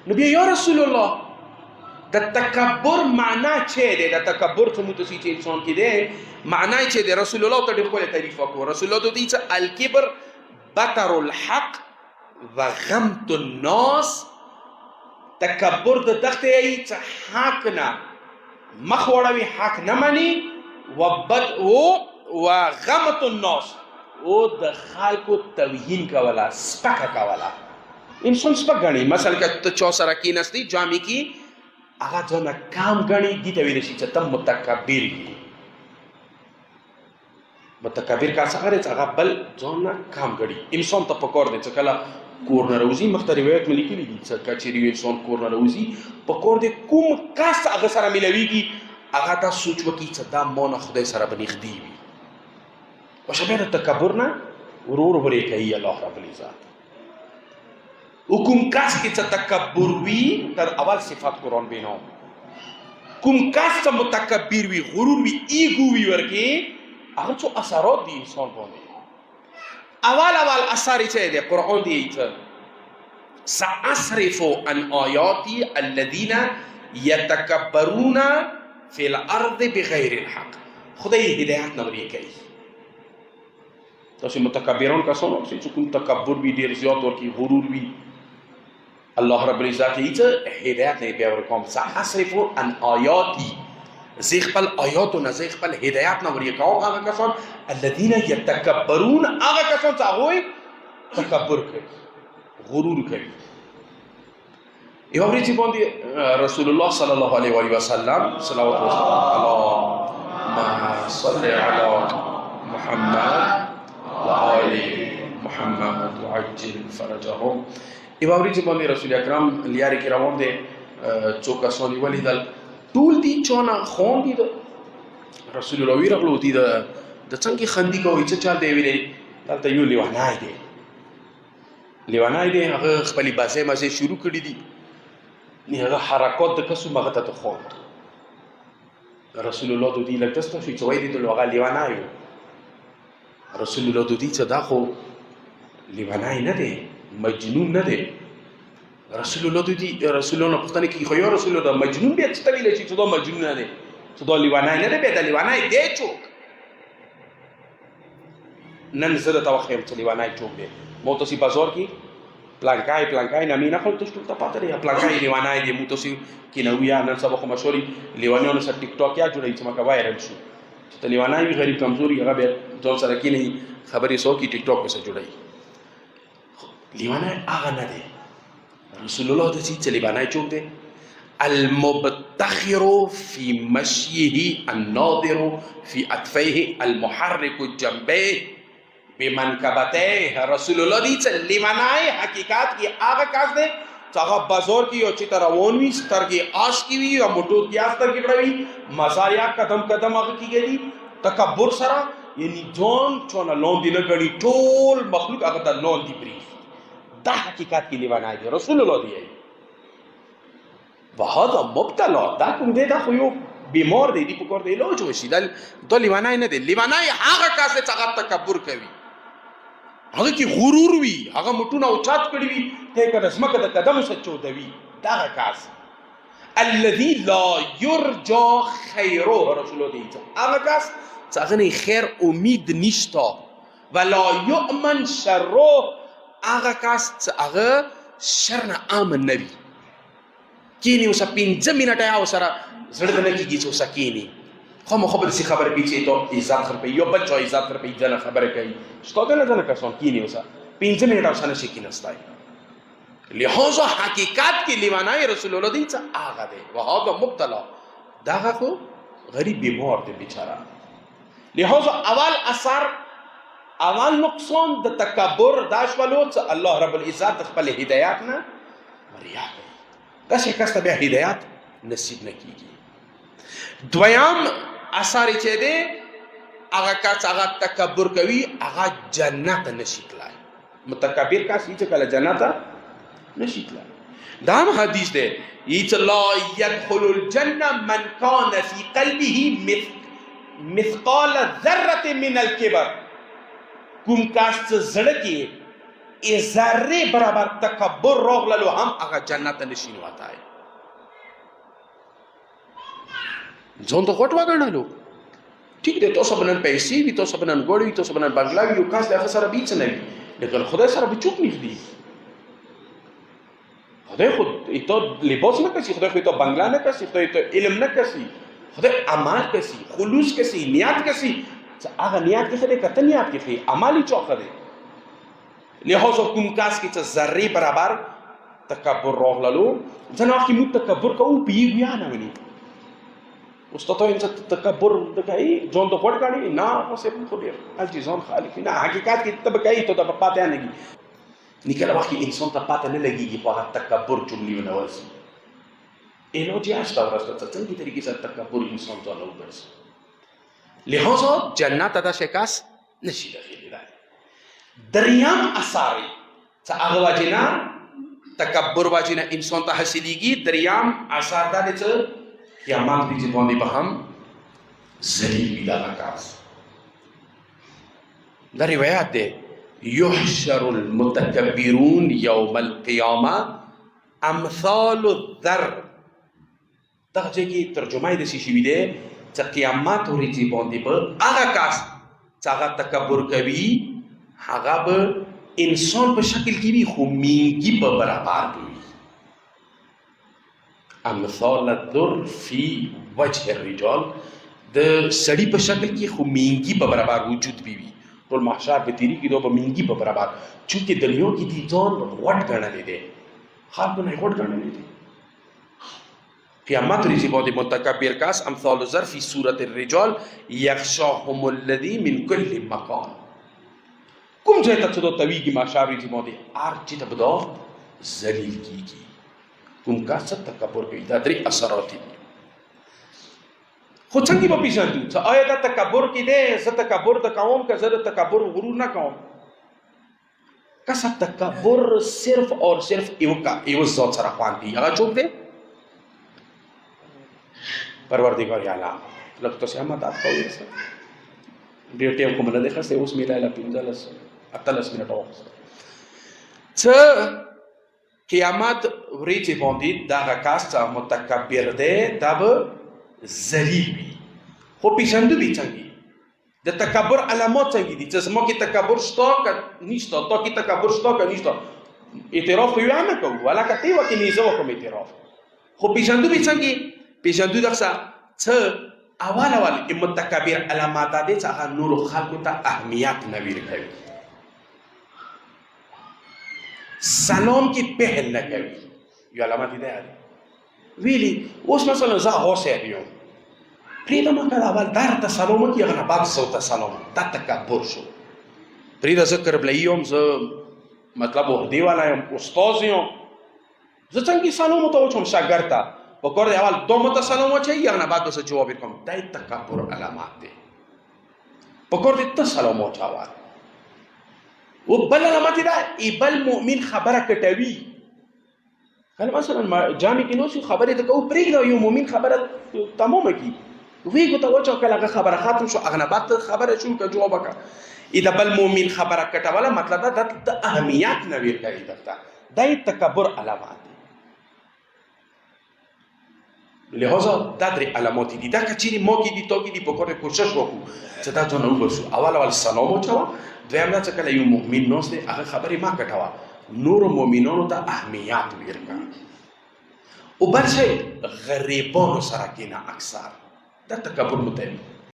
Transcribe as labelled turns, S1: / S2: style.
S1: نبي يا رسول الله د تکبر معنا چه ده؟ د تکبر څه متوسی چې انسان کې ده معنا چه ده؟ رسول الله ته ډېر ښکلی تعریف وکړو. رسول الله ته وایي چې الکبر بطر الحق و غمت الناس. تکبر د دغه یی چې حق نه مخ وړوي، حق نه مني، و غمت الناس او د خلکو توهین کوله، سپکه کوله. انسان سپک ګڼي. مثلا که ته چا سره کېناستې جامې کې هغه ځانه کام ګڼي، دې ته ویلی شي چې ته متکبر یې. متکبر کس هغه دی چې هغه بل ځانه کام ګڼي. انسان ته پکار دی چې کله کور نه راوځي، مخته روایت مې لیکلي دي چې که چېرې یو انسان کور نه راوځي پکار دی کوم کس هغه سره میلاویږي هغه ته سوچ وکړي چې دا ما نه خدای سره به نږدې وي. باشه بیا د تکبر نه ورور ورې کوي الله رب العزت. کوم کس کې چې تکبر وي تر اول صفات قرآن بینام. کوم کس چې متکبر وي، غرور وي، ایګو وي ورکې هغه څو اثرات دي انسان باندې. اول اثر یې څه دی؟ قرآن دی چې سأصرف عن آیاتی الذین یتکبرون فی الارض بغیر الحق. خدای هدایت نه ورې کوي. تاسو متکبران کسان چې کوم تکبر وي، ډېر زیات ورکې غرور وي، الله رب العزت یې چې هدایت نه بیا ورکوم. سأصرف عن آیاتی، زه خپل آیاتونه، زه خپل هدایت نه ورې کوم هغه کسان الذین یتکبرون، هغه کسان چې هغوی تکبر کوي، غرور کوي. یو ورځ باندې رسول الله صلی الله علیه و وسلم صلوات و سلام اللهم صل علی محمد و آل محمد وعجل فرجهم. یو ورځ باندې رسول اکرم لیارې کې روان دی، څو کسان یې ولیدل، ټول دي چانه خوان دي. رسول الله ورغلو دي د څنګه خندي کوي چې چا دی ویلې دلته یو لیوانای دی، لیوانای دی، هغه خپلې بازۍ مزې شروع کړي دي، هغه حرکات د کسو مغه ته خواند. رسول الله د دې لږ تاسو چې وایي دي هغه لیوانای و. رسول الله د دې چې دا خو لیوانای نه دی، مجنون نه دی. رسول الله د دې رسول الله پوښتنه کوي خو یا رسول الله دا مجنون بیا څه ویل چې دا مجنون نه دی، چې دا لیوانای نه دی، بیا دا لیوانای دی چوک. نن زه درته وښیم چې لیوانای چوک دی. مو تاسې بازار کې پلانکای نامې نه خو تاسو ټول ته پاته دی پلانکای لیوانای دی. مو تاسې کېنوو یا نن سبا خو مشهور لیوانیانو سره ټیک ټاک یا جوړوي چې مکه وایرل شو، چې ته لیوانای وي غریب کمزوري هغه بیا ځان سره کېنوي خبرې سو کې ټیک ټاک ورسره جوړوي. لیوانای هغه نه دی. رسول الله د چې لیوانای چوک دی؟ المبتخر فی مشیه الناظر فی اطفیه المحرک جنبیه بمنکبته. رسول الله دی چې لیوانای حقیقت کې هغه کس دی چې هغه بازار کې یو چې روان وي، سترګې آش کې وي یا موټر کې سترګې کړوي، مزاریا قدم هغه کېږي تکبر سره، یعنی ځان چونه لاندې نه ګڼي، ټول مخلوق هغه ته لاندې برېږي. دا حقیقت کې لیوانای دی. رسول الله دی وهذا مبتلا. دا کوم دی؟ دا خو یو بیمار دی، په کار دی علاج وشي. دا لیوانای نه دی. لیوانای هغه کس دی چې هغه تکبر کوي، هغه کې غرور وي، هغه مټونه اوچات کړي وي، ته یې که د ځمکه د قدمو سره چودوي. دغه کس الذي لا یرجا خیره. رسول الله دی هغه کس چې هغه نه خیر امید نشته، ولا یؤمن شره. هغه کس چې هغه شر نه امن نه وي. کینی اوسه 5 منټه او سره زړه نه کېږي چې اوسه کینی خو مخ به داسې خبره کوي چې ته عزت خرپوي، یو بل چا عزت خرپوي، ځنه خبره کوي ستا ځنه کسان کینی اوسه 5 منټه اوسه نشي کېنستی. لہذا حقیقت کې لیوانای رسول الله دی چې هغه دی وهذا مبتلا. دغه خو غریب بیمار دی بیچاره. لہذا اول اثر، اول نقصان د تکبر دا شولو چې الله رب العزت خپل هدایت نه وریا کوي. داسې کس ته بیا هدایت نصیب نه کېږي. دویم اثر چې دی هغه کس هغه تکبر کوي هغه جنت نشي تلای. متکبر کس چې کله جنت نشي تلای. دا هم حدیث دی چې لا يدخل الجنه من كان في قلبه مثقال ذره من الكبر. کوم کس چې زړه کې ذره برابر تکبر راغللو هم هغه جنت ته نشي وتای ځان ته غټ وګڼلو ټیک دی تاسو به نن پیسې وي تاسو به نن ګوړ وي تاسو به نن بنګلا وي یو کاس د هغه سره هیڅ نه وي لیکن خدای سره به چوک نږدې خدای خود ایتو لباس نه کسی خدای خو ایتو بنگلا نه کسی خدای ایتو علم نه کسی خدای عمل کسی خلوص کسی نیت کسی هغه نیت کې خدای کته نیت کې عملی چا خدای لہذا کوم کاس کې چې ذره برابر تکبر راغللو ځنه وخت مو تکبر کوو پیږي نه ونی استاد انت تکبر دکای ځان ته پټ کړي نه اوسه په ډیر الجزام خالق نه حقیقت کې تبکای ته د پاتې نه لګي نکله وخت انسان ته پاتې نه لګيږي په تکبر جملې ونوځي اینو جاست اورسته څنګه طریقې سره تکبر انسان ته نه وبرسي لہذا جنت ادا شکاس نشي داخلي دریام اثار څه هغه واجینا تکبر واجینا انسان ته حاصلېږي دریام اثار دا چې قیامت دې باندې به هم ذلیل وي دا کار دا روایت ده يحشر المتكبرون يوم القيامة امثال الذر دغه چې ترجمه دې شي وي ده چې قیامت ورځې باندې به هغه کس چې هغه تکبر کوي هغه به انسان په شکل کې وي خو مینګي په برابر وي امثال الذر فی وجه الرجال د سړي په شکل کې خو مینګي په برابر وجود وي ټول محشر په تیری کې دوه په مینګي په برابر چونکې دلیو کې دي ځان غوټ ګڼلې دي خلکو نه غوټ ګڼلې دي قیامت ورځې باندې متکبر کس امثال الذر فی صورت الرجال یغشاهم الذی من کل مکان کوم ځای ته چې دوه تویږي محشر ورځې باندې هر چې ته به دا ذلیل کېږي کوم کس تکبر کوي دا درې اثرات دي خو څنګه به پیژندو چې آیا دا تکبر کې دی زه تکبر د کوم که زه د تکبر غرور نه کوم کس تکبر صرف اور صرف یو ذات سره خواندي هغه څوک دی پروردگار اعلی لکه تاسو هم مدد کوئ ډېر ټیم کوم نه دی خسته اوس میله لا 15 منټه وخت څه قیامت ورځې باندې دغه کس چې متکبر دی دا به ذلیل وي خو پیژندو دي څنګه د تکبر علامات څنګه دي چې زما کې تکبر شته که نشته تا کې تکبر شته که نشته اعتراف خو یې نه کوو ولا که ته وکې نه زه وکړم اعتراف خو پیژندو دي څنګه پیژندو دغه څه اول متکبر علامات دي چې هغه نورو خلکو ته اهمیت نه ورکوي سلام کی پہل نہ کوي یو علامت دی ویلی اوس مثلا زه هوسه یم پریدا ما کله اول در ته سلام کی هغه بعد صوت سلام دا تکبر شو پریدا ذکر بلیم زه مطلب وحدی والا یم استاد یم زه څنګه سلام ته وچم شاګرد ته وکړ اول دوه ته سلام وچي هغه بعد څه جواب ورکوم دا تکبر علامات دي پکور دې ته سلام وچاوه وبل علامات دا بل مؤمن خبره کټوي کله مثلا جامع کې نو څه خبره ته کو پرېږده یو مؤمن خبره تمامه کی ویګو ته وچو کله خبره ختم شو اغنبات خبره شو که جواب وکړه اذا بل مؤمن خبره کټوله مطلب دا د اهمیت نه ویل کوي دغه د تکبر علامات لہذا دا درې علامات دي دا کچېرې ما کې دي تا کې دي په کار کوشش وکړو چې دا ځان وباسو اول سلام وچوه دویم دا چې کله یو مؤمن ناست دی هغه خبرې ما کټوه نورو مؤمنانو ته اهمیت ورکړه او بل شی غریبانو سره کېنه اکثر دا تکبر مطابق